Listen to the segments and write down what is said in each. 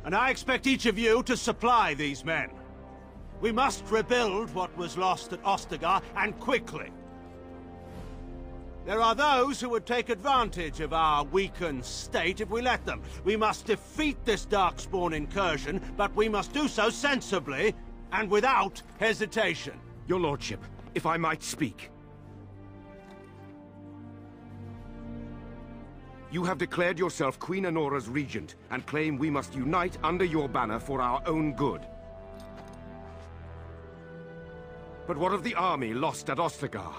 And I expect each of you to supply these men. We must rebuild what was lost at Ostagar, and quickly. There are those who would take advantage of our weakened state if we let them. We must defeat this Darkspawn incursion, but we must do so sensibly and without hesitation. Your lordship, if I might speak. You have declared yourself Queen Honora's regent, and claim we must unite under your banner for our own good. But what of the army lost at Ostagar?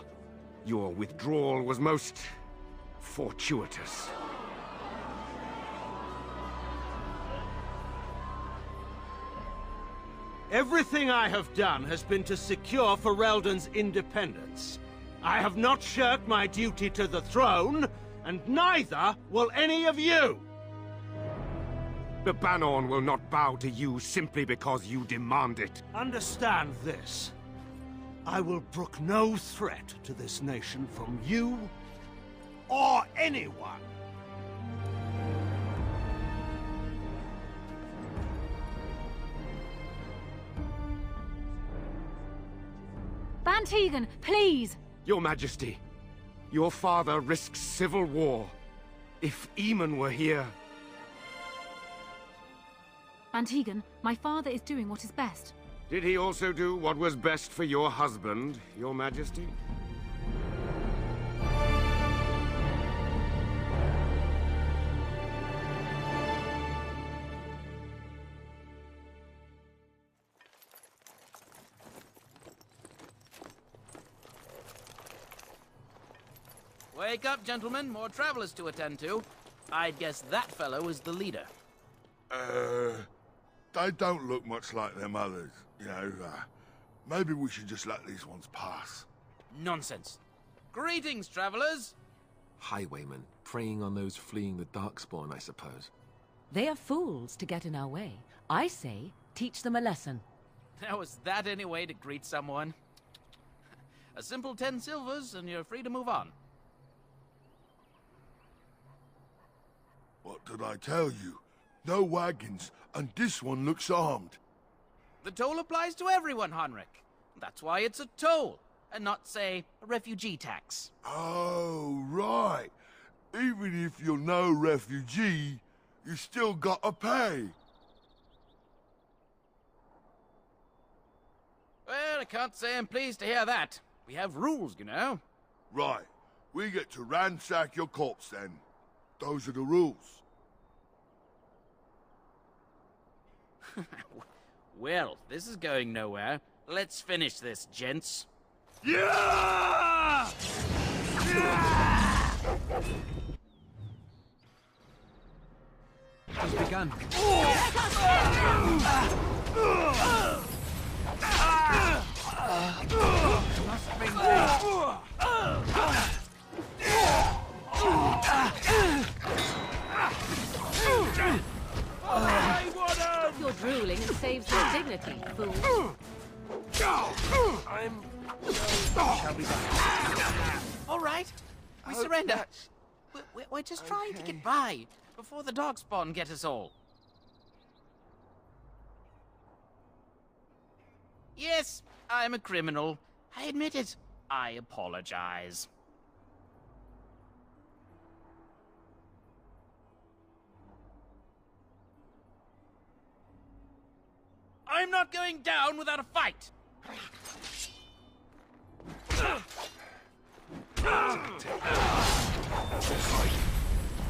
Your withdrawal was most fortuitous. Everything I have done has been to secure Ferelden's independence. I have not shirked my duty to the throne, and neither will any of you! The Banorn will not bow to you simply because you demand it. Understand this. I will brook no threat to this nation from you or anyone. Bantegan, please! Your Majesty, your father risks civil war. If Eamon were here... Bantegan, my father is doing what is best. Did he also do what was best for your husband, Your Majesty? Wake up, gentlemen. More travelers to attend to. I'd guess that fellow is the leader. They don't look much like them others, you know. Maybe we should just let these ones pass. Nonsense. Greetings, travelers. Highwaymen, preying on those fleeing the Darkspawn, I suppose. They are fools to get in our way. I say, teach them a lesson. Now, is that any way to greet someone? A simple 10 silvers, and you're free to move on. What did I tell you? No wagons, and this one looks armed. The toll applies to everyone, Heinrich. That's why it's a toll, and not, say, a refugee tax. Oh, right. Even if you're no refugee, you still gotta pay. Well, I can't say I'm pleased to hear that. We have rules, you know. Right. We get to ransack your corpse, then. Those are the rules. Well, this is going nowhere. Let's finish this, gents. Yeah! Has begun. Must be You're drooling and saves your dignity, fool. All right, we surrender. We're just trying to get by before the Darkspawn get us all. Yes, I'm a criminal. I admit it. I apologize. I'm not going down without a fight!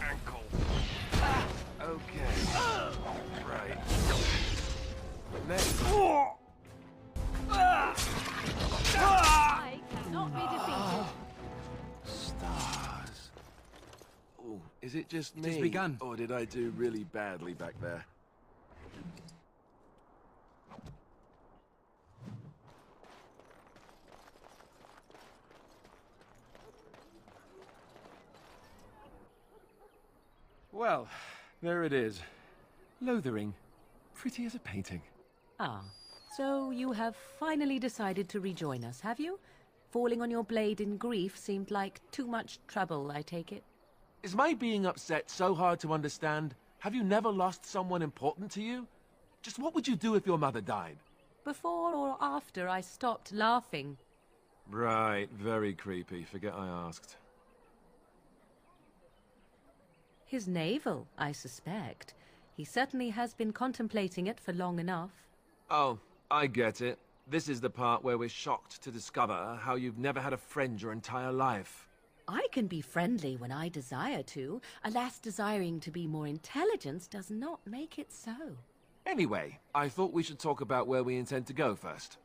Ankle. Okay. Right. Next. I cannot be defeated. Stars. Oh, is it just me? It's begun. Or did I do really badly back there? Well, there it is. Lothering. Pretty as a painting. Ah, so you have finally decided to rejoin us, have you? Falling on your blade in grief seemed like too much trouble, I take it. Is my being upset so hard to understand? Have you never lost someone important to you? Just what would you do if your mother died? Before or after I stopped laughing. Right, very creepy. Forget I asked. His navel, I suspect. He certainly has been contemplating it for long enough. Oh, I get it. This is the part where we're shocked to discover how you've never had a friend your entire life. I can be friendly when I desire to. Alas, desiring to be more intelligent does not make it so. Anyway, I thought we should talk about where we intend to go first.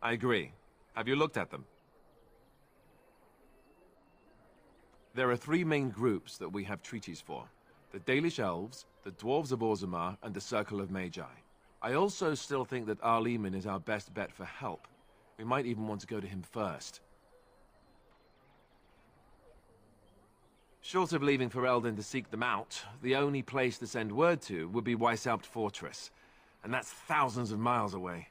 I agree. Have you looked at them? There are three main groups that we have treaties for. The Dalish Elves, the Dwarves of Orzammar, and the Circle of Magi. I also still think that Arleman is our best bet for help. We might even want to go to him first. Short of leaving Ferelden to seek them out, the only place to send word to would be Weishaupt Fortress. And that's thousands of miles away.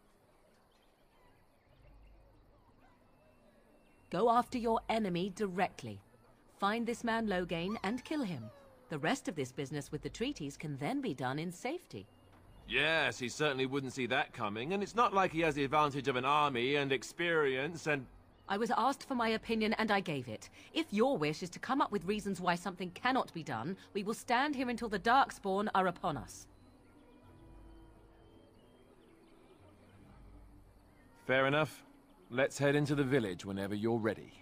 Go after your enemy directly. Find this man Loghain and kill him. The rest of this business with the treaties can then be done in safety. Yes, he certainly wouldn't see that coming, and it's not like he has the advantage of an army and experience and... I was asked for my opinion and I gave it. If your wish is to come up with reasons why something cannot be done, we will stand here until the Darkspawn are upon us. Fair enough. Let's head into the village whenever you're ready.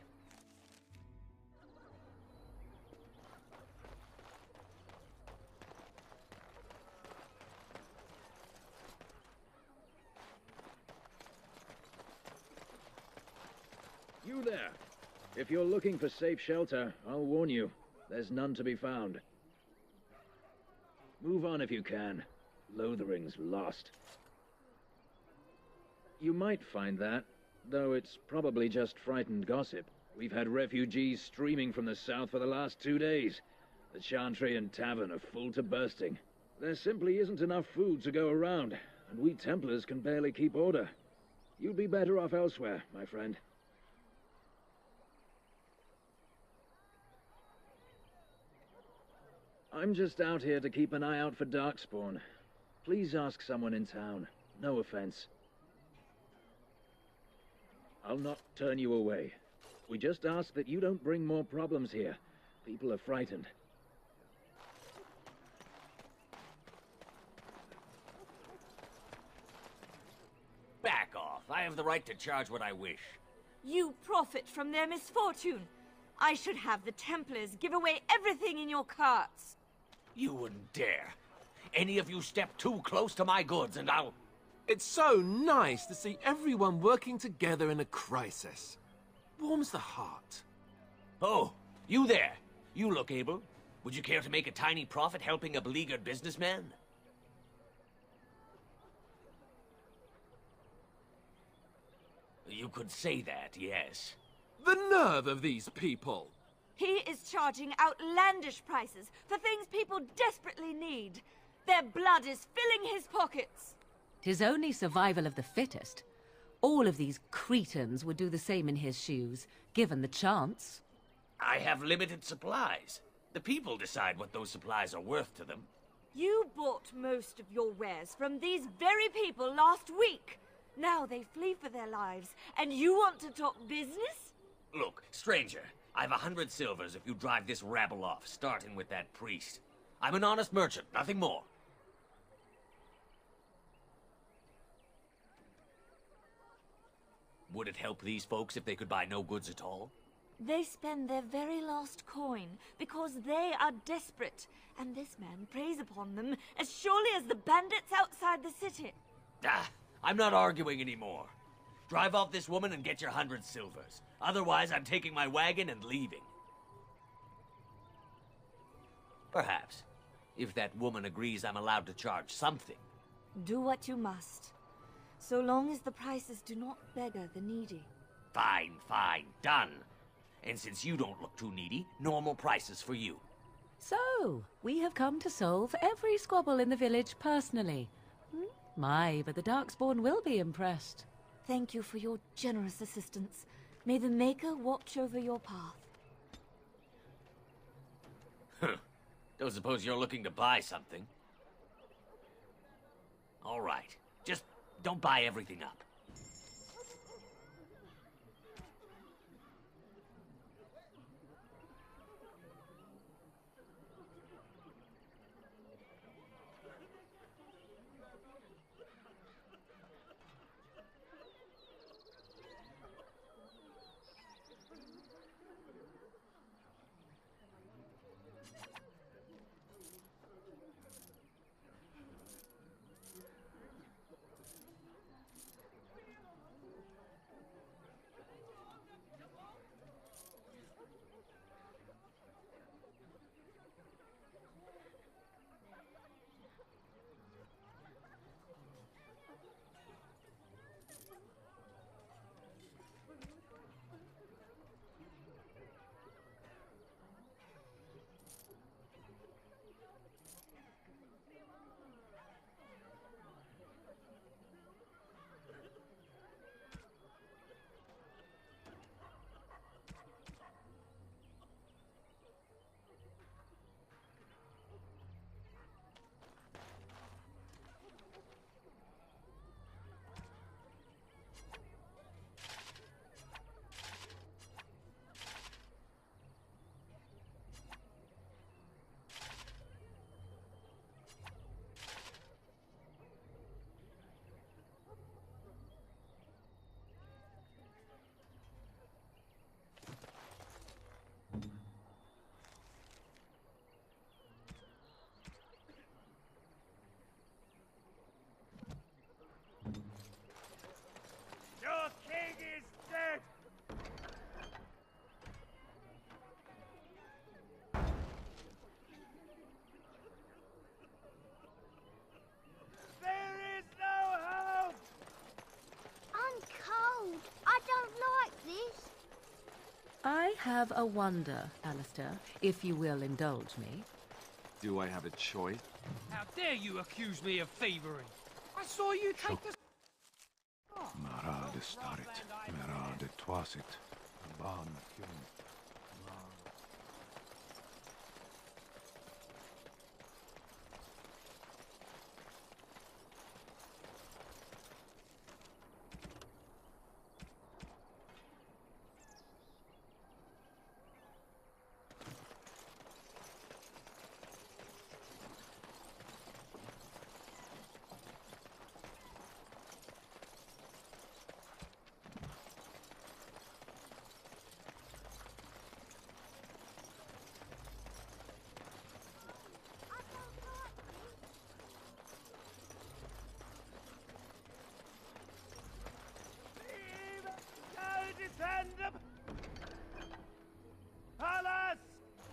You there. If you're looking for safe shelter, I'll warn you, there's none to be found. Move on if you can. Lothering's lost. You might find that, though it's probably just frightened gossip. We've had refugees streaming from the south for the last 2 days. The Chantry and Tavern are full to bursting. There simply isn't enough food to go around, and we Templars can barely keep order. You'd be better off elsewhere, my friend. I'm just out here to keep an eye out for Darkspawn. Please ask someone in town. No offense. I'll not turn you away. We just ask that you don't bring more problems here. People are frightened. Back off. I have the right to charge what I wish. You profit from their misfortune. I should have the Templars give away everything in your carts. You wouldn't dare. Any of you step too close to my goods and I'll... It's so nice to see everyone working together in a crisis. Warms the heart. Oh, you there. You look able. Would you care to make a tiny profit helping a beleaguered businessman? You could say that, yes. The nerve of these people! He is charging outlandish prices for things people desperately need. Their blood is filling his pockets. 'Tis only survival of the fittest. All of these cretins would do the same in his shoes, given the chance. I have limited supplies. The people decide what those supplies are worth to them. You bought most of your wares from these very people last week. Now they flee for their lives, and you want to talk business? Look, stranger, I've 100 silvers if you drive this rabble off, starting with that priest. I'm an honest merchant, nothing more. Would it help these folks if they could buy no goods at all? They spend their very last coin because they are desperate, and this man preys upon them as surely as the bandits outside the city. Ah, I'm not arguing anymore. Drive off this woman and get your 100 silvers. Otherwise, I'm taking my wagon and leaving. Perhaps, if that woman agrees I'm allowed to charge something. Do what you must, so long as the prices do not beggar the needy. Fine, fine, done. And since you don't look too needy, normal prices for you. So, we have come to solve every squabble in the village personally. My, but the Darkspawn will be impressed. Thank you for your generous assistance. May the Maker watch over your path. Don't suppose you're looking to buy something? All right. Just don't buy everything up. Your king is dead! There is no hope! I'm cold. I don't like this. I have a wonder, Alistair, if you will indulge me. Do I have a choice? How dare you accuse me of thievery? I saw you take the... Mara de starit, mera de twasit, ban kyun.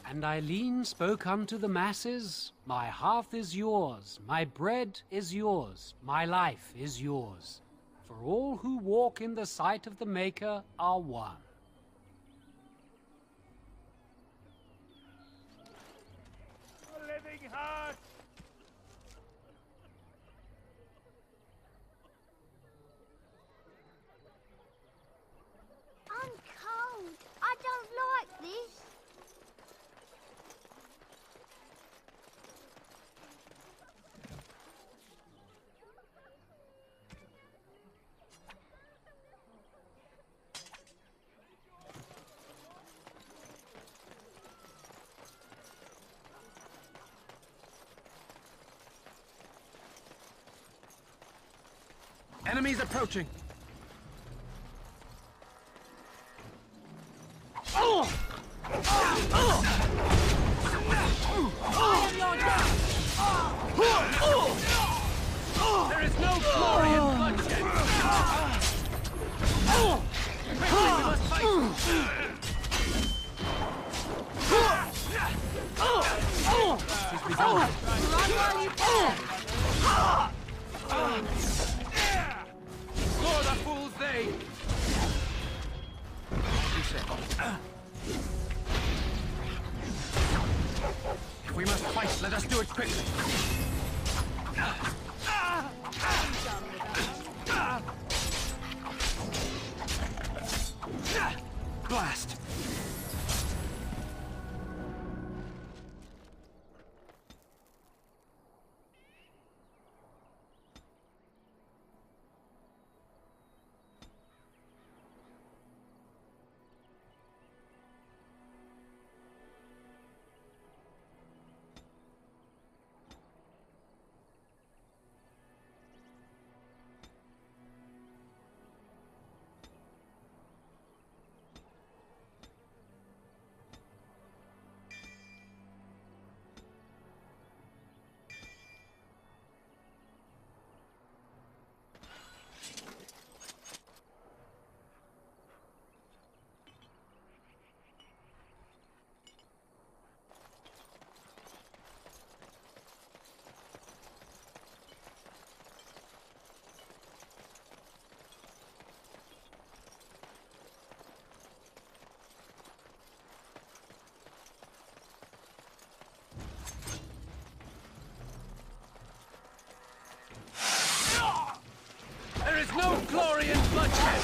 And Eileen spoke unto the masses, my hearth is yours, my bread is yours, my life is yours. For all who walk in the sight of the Maker are one. living heart! I'm cold. I don't like this. Enemies approaching! There is no glory in bloodshed! Quickly, we must fight! Run while you can! For the fools they! If we must fight, let us do it quickly. Blast! bloodshed!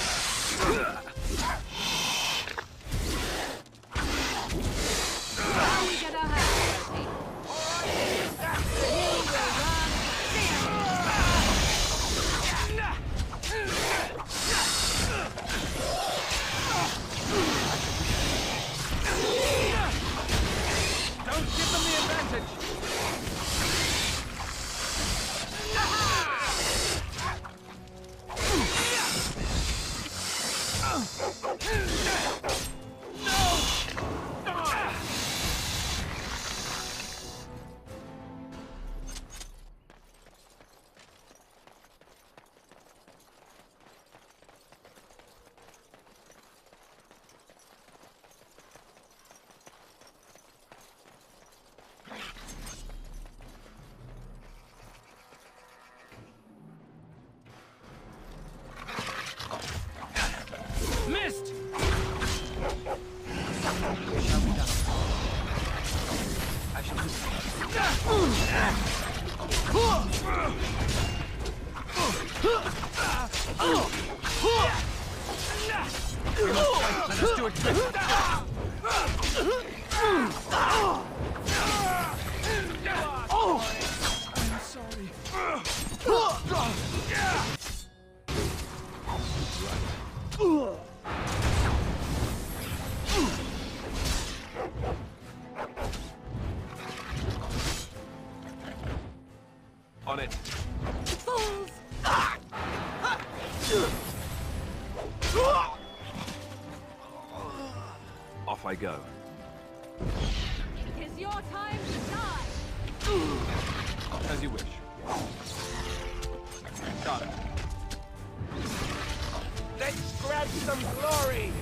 Now we get our hands dirty. You will run Don't give them the advantage! Missed! Shall be done. I shall we must fight. Let us do it quick. I'm sorry. On it. fools! Off I go. It is your time to die! As you wish. Done. Let's grab some glory!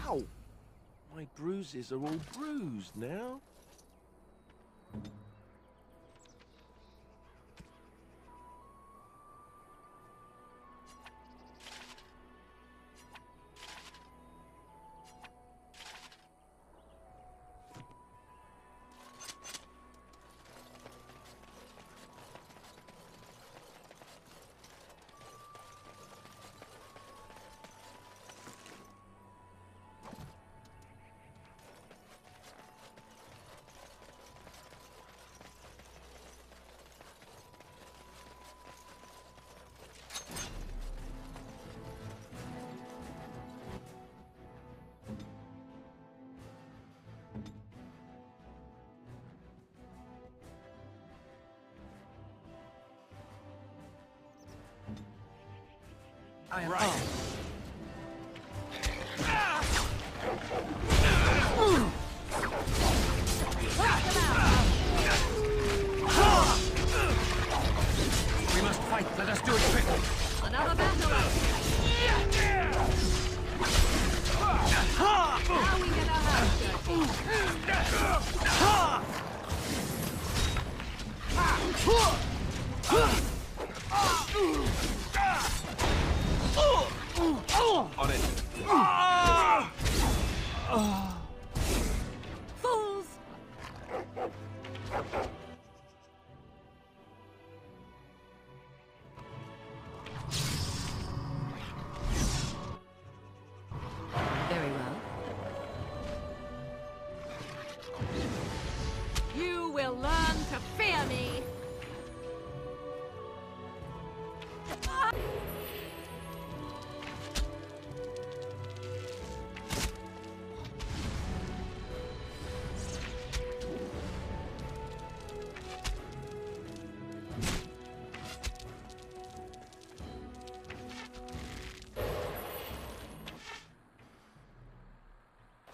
Ow! My bruises are all bruised now. I am Right. on. We must fight. Let us do it quickly. Another battle! Now we get our hands On it. Fools! Very well. You will learn to fear me!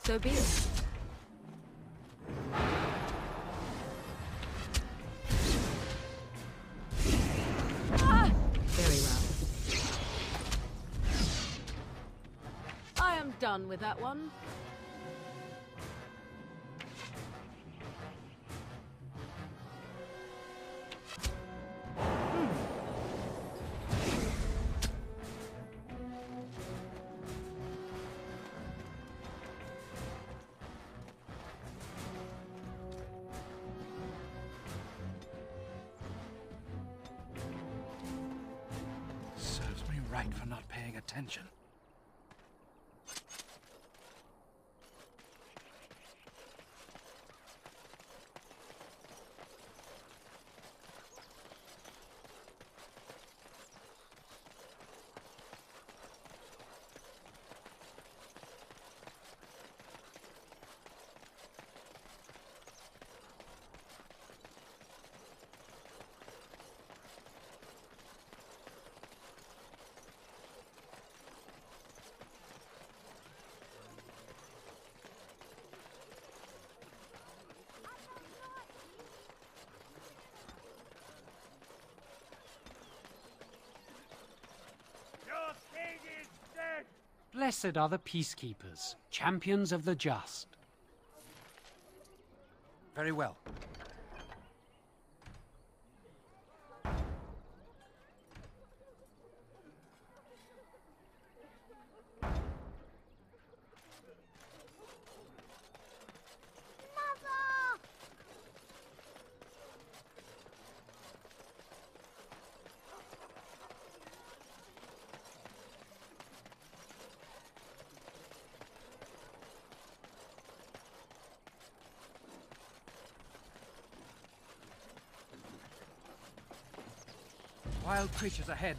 So be it. Very well. I am done with that one. right for not paying attention. Blessed are the peacekeepers, champions of the just. Very well. Wild creatures ahead.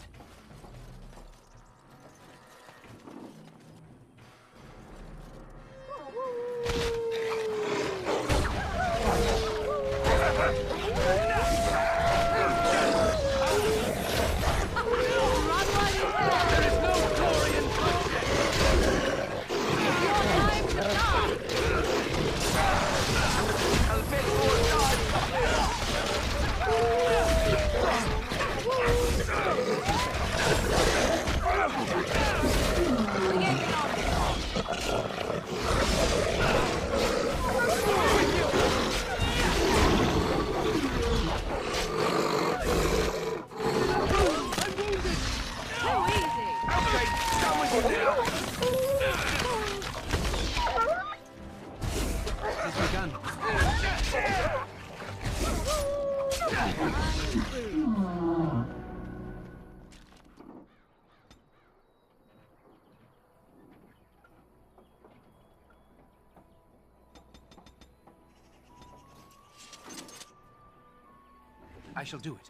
I shall do it.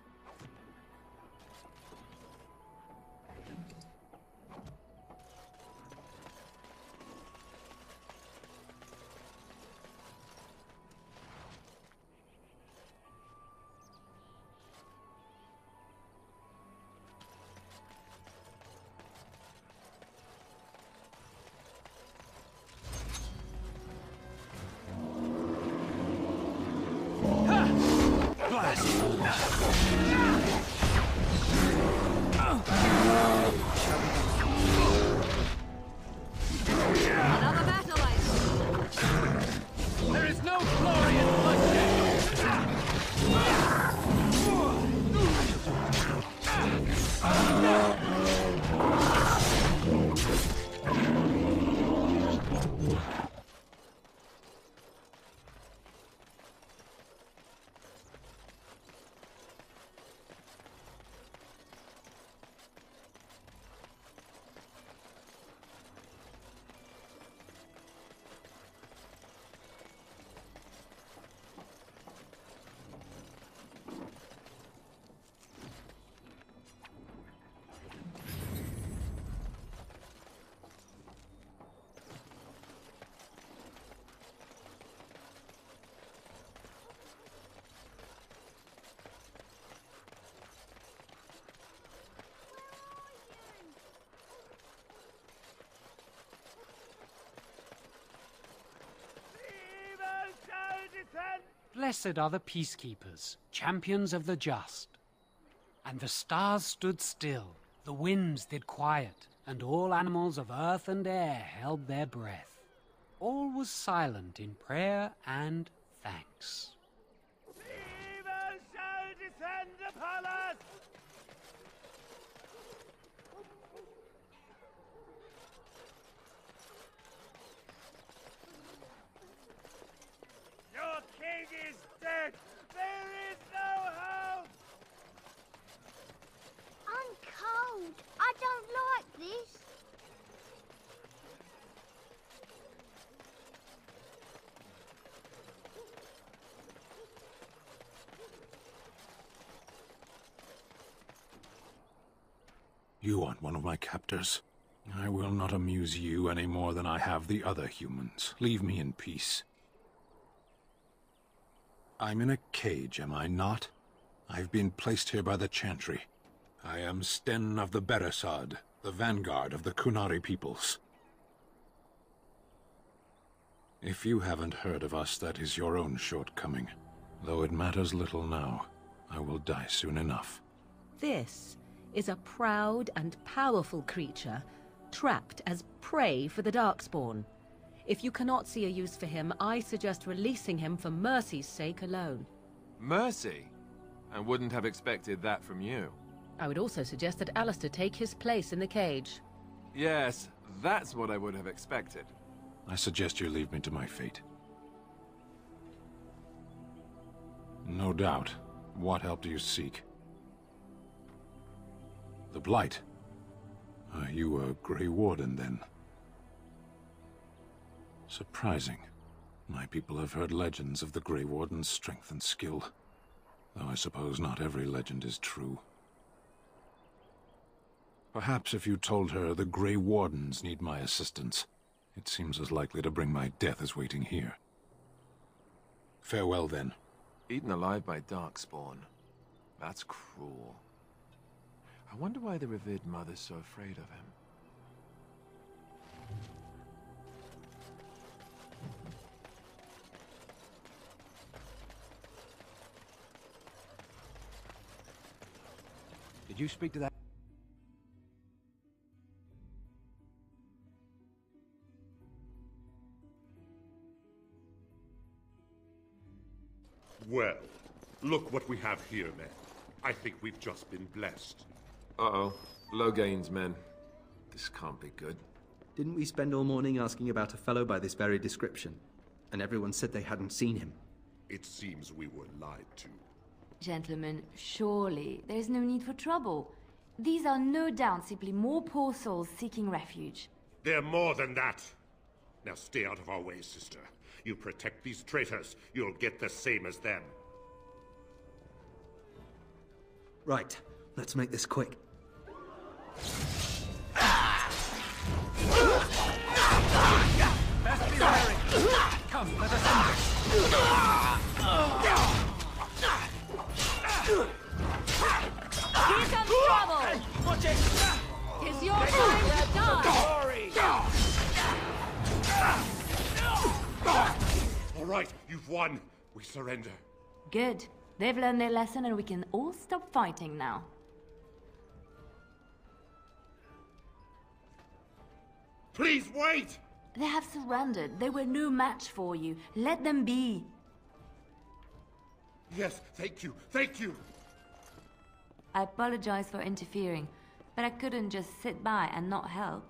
Another battle, I see. There is no glory in Blessed are the peacekeepers, champions of the just. And the stars stood still, the winds did quiet, and all animals of earth and air held their breath. All was silent in prayer and thanks. Evil shall descend upon us! Your king is dead! There is no hope! I'm cold. I don't You aren't one of my captors. I will not amuse you any more than I have the other humans. Leave me in peace. I'm in a cage, am I not? I've been placed here by the Chantry. I am Sten of the Beresad, the vanguard of the Kunari peoples. If you haven't heard of us, that is your own shortcoming. Though it matters little now, I will die soon enough. This is a proud and powerful creature, trapped as prey for the Darkspawn. If you cannot see a use for him, I suggest releasing him for mercy's sake alone. Mercy? I wouldn't have expected that from you. I would also suggest that Alistair take his place in the cage. Yes, that's what I would have expected. I suggest you leave me to my fate. No doubt. What help do you seek? The Blight. Are you a Grey Warden, then? Surprising. My people have heard legends of the Grey Warden's strength and skill. Though I suppose not every legend is true. Perhaps if you told her the Grey Wardens need my assistance, it seems as likely to bring my death as waiting here. Farewell, then. Eaten alive by Darkspawn. That's cruel. I wonder why the revered mother's so afraid of him. Did you speak to that? Well, look what we have here, men. I think we've just been blessed. Uh-oh. Low gains, men. This can't be good. Didn't we spend all morning asking about a fellow by this very description? And everyone said they hadn't seen him. It seems we were lied to. Gentlemen, surely there is no need for trouble. These are no doubt simply more poor souls seeking refuge. They're more than that. Now stay out of our way, sister. You protect these traitors, you'll get the same as them. Right, let's make this quick. Best be wary. Come, let us end Here comes trouble! Hey, watch it! It's your time to die! All right, you've won. We surrender. Good. They've learned their lesson and we can all stop fighting now. Please wait! They have surrendered. They were no match for you. Let them be. Yes, thank you, thank you! I apologize for interfering, but I couldn't just sit by and not help.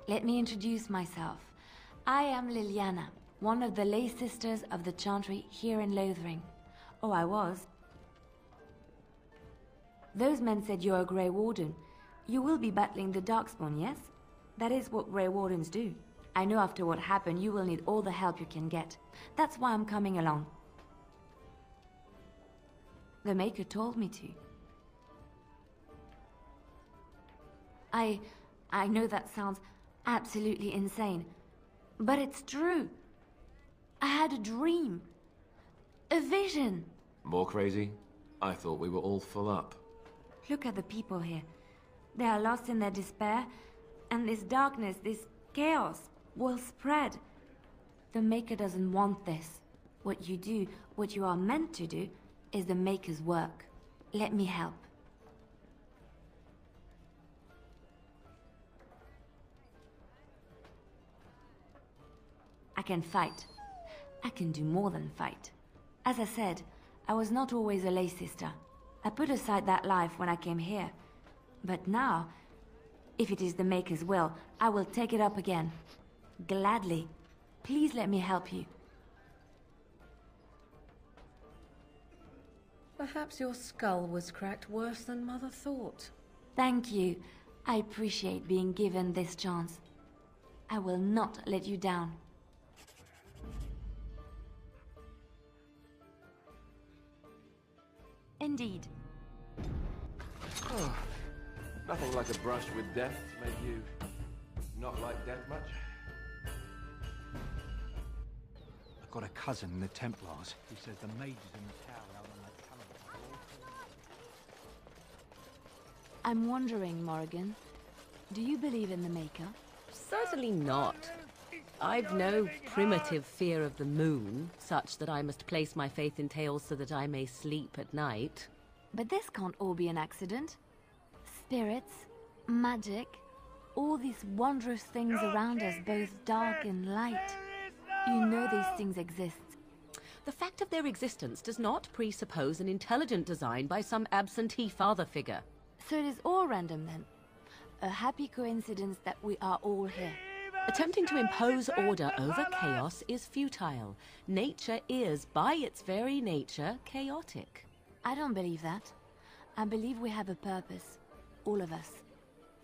Let me introduce myself. I am Liliana, one of the lay sisters of the Chantry here in Lothering. Oh, I was. Those men said you're a Grey Warden. You will be battling the Darkspawn, yes? That is what Grey Wardens do. I know after what happened, you will need all the help you can get. That's why I'm coming along. The Maker told me to. I know that sounds absolutely insane, but it's true. I had a dream. A vision. More crazy? I thought we were all full up. Look at the people here. They are lost in their despair, and this darkness, this chaos, will spread. The Maker doesn't want this. What you do, what you are meant to do, is the Maker's work. Let me help. I can fight. I can do more than fight. As I said, I was not always a lay sister. I put aside that life when I came here. But now, if it is the Maker's will, I will take it up again. Gladly. Please let me help you. Perhaps your skull was cracked worse than Mother thought. Thank you. I appreciate being given this chance. I will not let you down. Indeed. Oh, nothing like a brush with death to make you not like death much. I've got a cousin in the Templars. He says the mages in the tower out on that calendar. I'm wondering, Morrigan, do you believe in the Maker? Certainly not. I've no primitive fear of the moon, such that I must place my faith in tales so that I may sleep at night. But this can't all be an accident. Spirits, magic, all these wondrous things around us, both dark and light. You know these things exist. The fact of their existence does not presuppose an intelligent design by some absentee father figure. So it is all random then? A happy coincidence that we are all here. Attempting to impose order over chaos is futile. Nature is, by its very nature, chaotic. I don't believe that. I believe we have a purpose. All of us.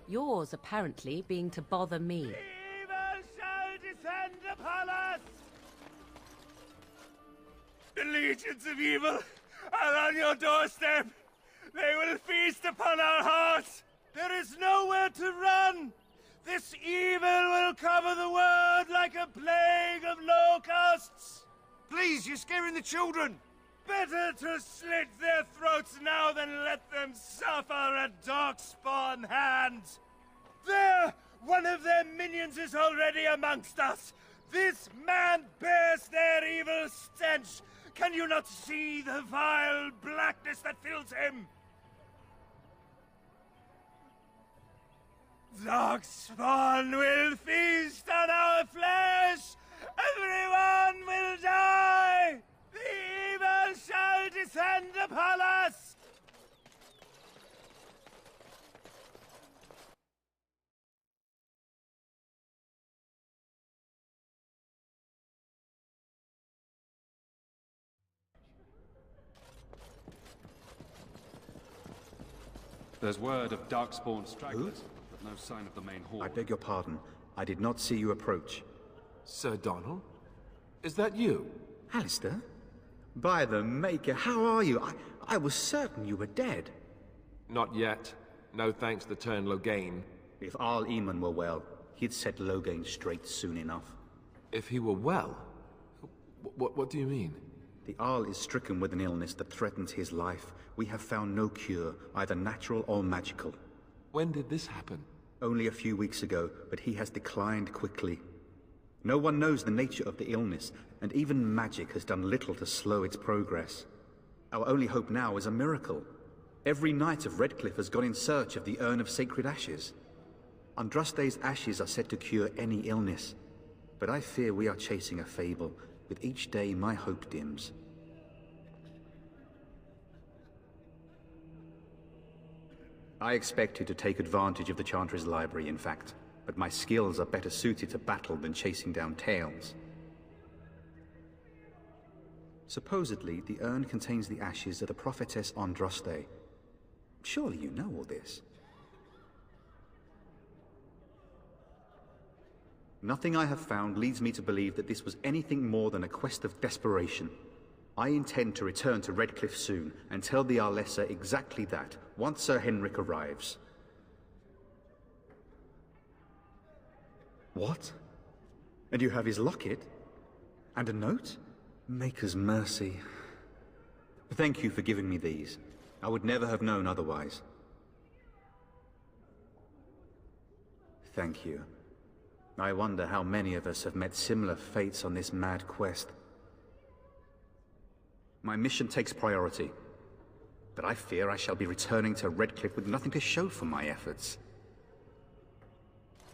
Yours, apparently, being to bother me. Evil shall descend upon us! The legions of evil are on your doorstep! They will feast upon our hearts! There is nowhere to run! This evil will cover the world like a plague of locusts! Please, you're scaring the children! Better to slit their throats now than let them suffer at Darkspawn hands! There! One of their minions is already amongst us! This man bears their evil stench! Can you not see the vile blackness that fills him? Darkspawn will feast on our flesh! Everyone will die! The evil shall descend upon us! There's word of Darkspawn stragglers, but no sign of the main horde. I beg your pardon. I did not see you approach. Sir Donald? Is that you? Alistair? By the Maker, how are you? I was certain you were dead. Not yet. No thanks to turn Loghain. If Arl Eamon were well, he'd set Loghain straight soon enough. If he were well? What do you mean? The Arl is stricken with an illness that threatens his life. We have found no cure, either natural or magical. When did this happen? Only a few weeks ago, but he has declined quickly. No one knows the nature of the illness, and even magic has done little to slow its progress. Our only hope now is a miracle. Every knight of Redcliffe has gone in search of the Urn of Sacred Ashes. Andraste's ashes are said to cure any illness, but I fear we are chasing a fable. With each day, my hope dims. I expected to take advantage of the Chantry's library, in fact, but my skills are better suited to battle than chasing down tales. Supposedly, the urn contains the ashes of the prophetess Andraste. Surely you know all this. Nothing I have found leads me to believe that this was anything more than a quest of desperation. I intend to return to Redcliffe soon and tell the Arlessa exactly that, once Sir Henrik arrives. What? And you have his locket? And a note? Maker's mercy. Thank you for giving me these. I would never have known otherwise. Thank you. I wonder how many of us have met similar fates on this mad quest. My mission takes priority, but I fear I shall be returning to Redcliffe with nothing to show for my efforts.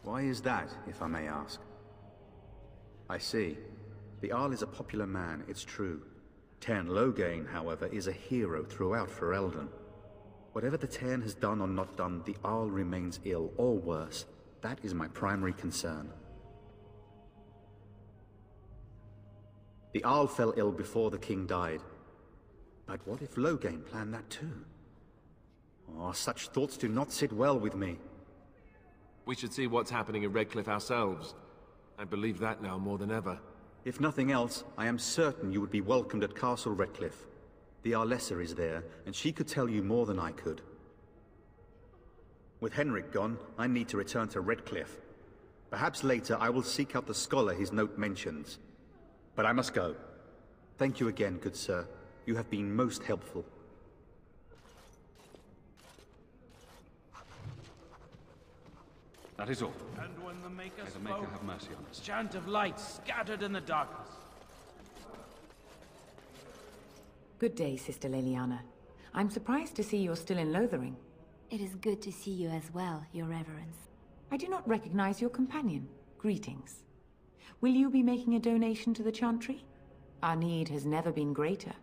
Why is that, if I may ask? I see. The Arl is a popular man, it's true. Tairn Loghain, however, is a hero throughout Ferelden. Whatever the Tairn has done or not done, the Arl remains ill, or worse. That is my primary concern. The Arl fell ill before the king died. But what if Loghain planned that too? Oh, such thoughts do not sit well with me. We should see what's happening in Redcliffe ourselves. I believe that now more than ever. If nothing else, I am certain you would be welcomed at Castle Redcliffe. The Arlessa is there, and she could tell you more than I could. With Henrik gone, I need to return to Redcliffe. Perhaps later I will seek out the scholar his note mentions. But I must go. Thank you again, good sir. You have been most helpful. That is all. And when the Maker May the spoke, Maker have mercy on us. chant of light scattered in the darkness. Good day, Sister Leliana. I'm surprised to see you're still in Lothering. It is good to see you as well, Your Reverence. I do not recognize your companion. Greetings. Will you be making a donation to the Chantry? Our need has never been greater.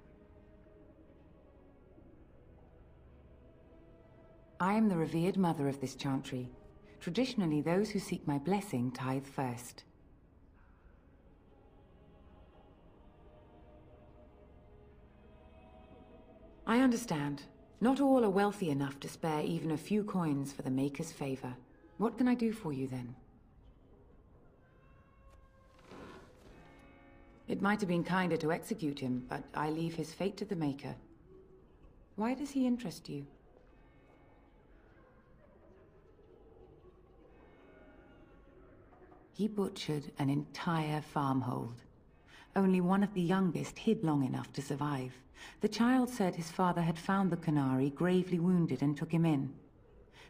I am the revered mother of this Chantry. Traditionally, those who seek my blessing tithe first. I understand. Not all are wealthy enough to spare even a few coins for the Maker's favor. What can I do for you, then? It might have been kinder to execute him, but I leave his fate to the Maker. Why does he interest you? He butchered an entire farmhold. Only one of the youngest hid long enough to survive. The child said his father had found the Canary gravely wounded and took him in.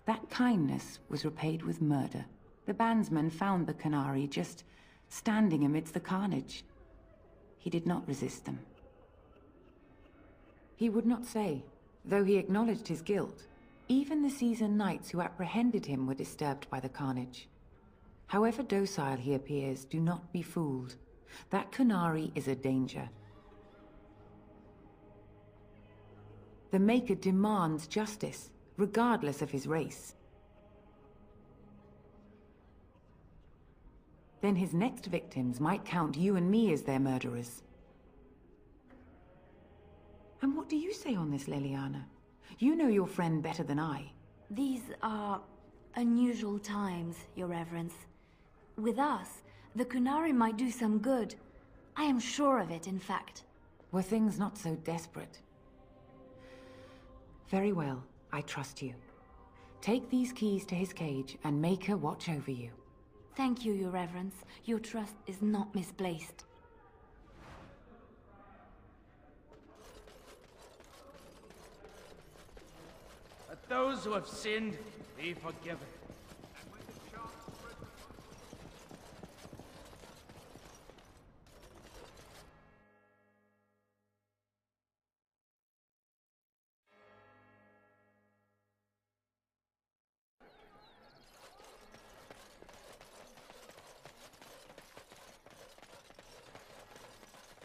That kindness was repaid with murder. The bandsmen found the Canary just standing amidst the carnage. He did not resist them. He would not say, though he acknowledged his guilt. Even the seasoned knights who apprehended him were disturbed by the carnage. However docile he appears, do not be fooled. That Canary is a danger. The Maker demands justice, regardless of his race. Then his next victims might count you and me as their murderers. And what do you say on this, Leliana? You know your friend better than I. These are unusual times, Your Reverence. With us, the Kunari might do some good. I am sure of it, in fact. Were things not so desperate? Very well, I trust you. Take these keys to his cage and make her watch over you. Thank you, Your Reverence. Your trust is not misplaced. Let those who have sinned be forgiven.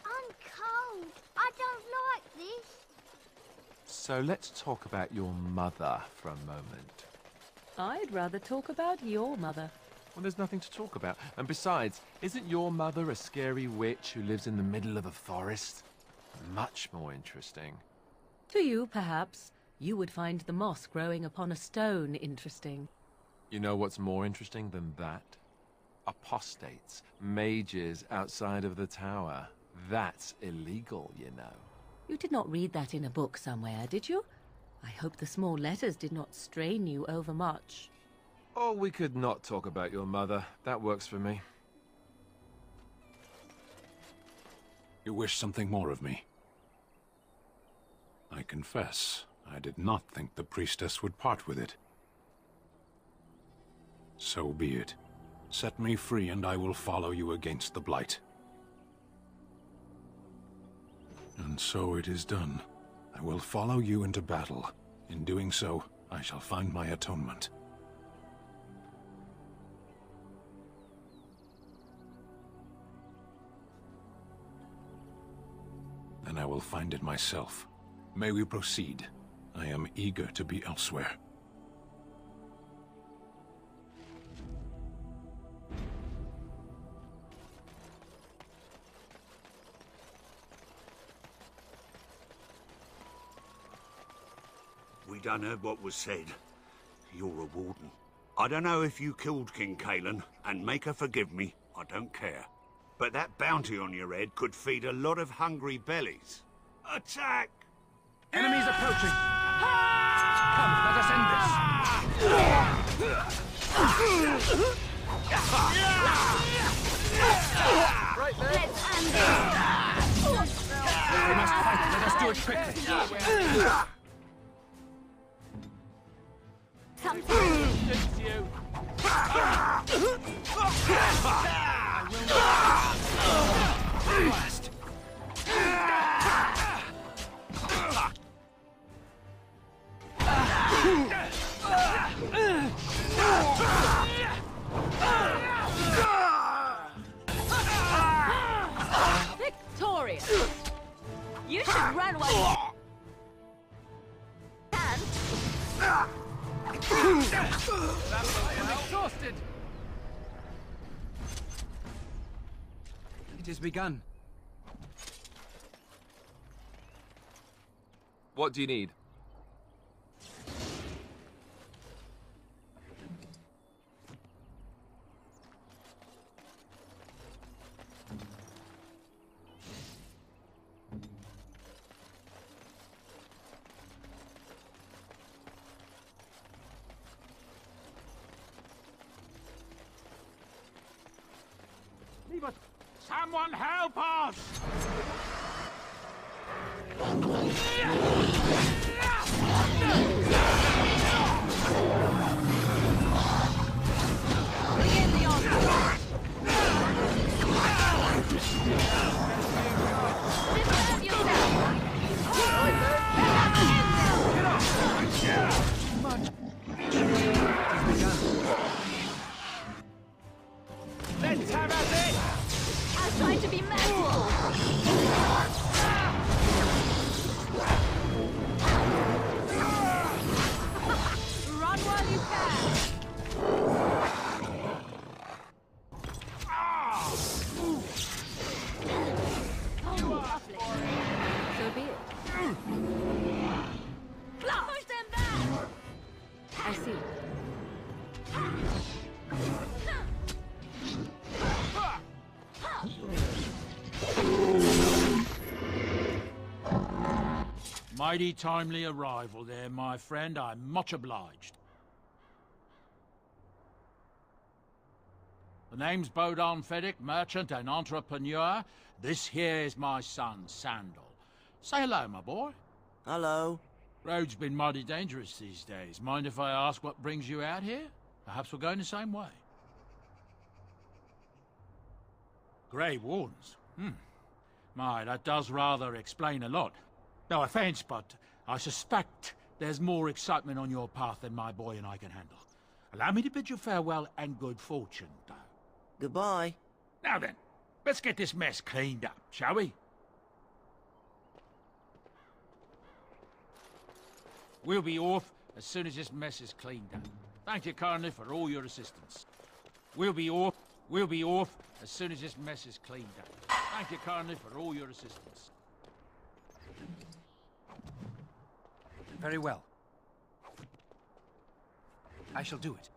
I'm cold. I don't like this. So let's talk about your mother for a moment. I'd rather talk about your mother. Well, there's nothing to talk about. And besides, isn't your mother a scary witch who lives in the middle of a forest? Much more interesting. To you, perhaps. You would find the moss growing upon a stone interesting. You know what's more interesting than that? Apostates, mages outside of the tower. That's illegal, you know. You did not read that in a book somewhere, did you? I hope the small letters did not strain you overmuch. Oh, we could not talk about your mother. That works for me. You wish something more of me? I confess, I did not think the priestess would part with it. So be it. Set me free and I will follow you against the Blight. And so it is done. I will follow you into battle. In doing so, I shall find my atonement. And I will find it myself. May we proceed? I am eager to be elsewhere. We done heard what was said. You're a warden. I don't know if you killed King Kalen, and make her forgive me, I don't care. But that bounty on your head could feed a lot of hungry bellies. Attack! Enemies approaching! Come, let us end this! Right there. Let's end this! We must fight. Let us do it quickly. Blast. Victorious! You should run while you can. I am exhausted! It has begun. What do you need? Leave us. Someone help us! Begin the onslaught! Defend yourself! Let's have at it! I'll try to be merciful! Run while you can! Oh, lovely. So be it. Push them back! I see. Mighty timely arrival there, my friend. I'm much obliged. The name's Bodon Feddick, merchant and entrepreneur. This here is my son, Sandal. Say hello, my boy. Hello. Road's been mighty dangerous these days. Mind if I ask what brings you out here? Perhaps we're going the same way. Grey Wardens. My, that does rather explain a lot. No offense, but I suspect there's more excitement on your path than my boy and I can handle. Allow me to bid you farewell and good fortune, though. Goodbye. Now then, let's get this mess cleaned up, shall we? We'll be off as soon as this mess is cleaned up. Thank you kindly for all your assistance. We'll be off as soon as this mess is cleaned up. Thank you kindly for all your assistance. Very well. I shall do it.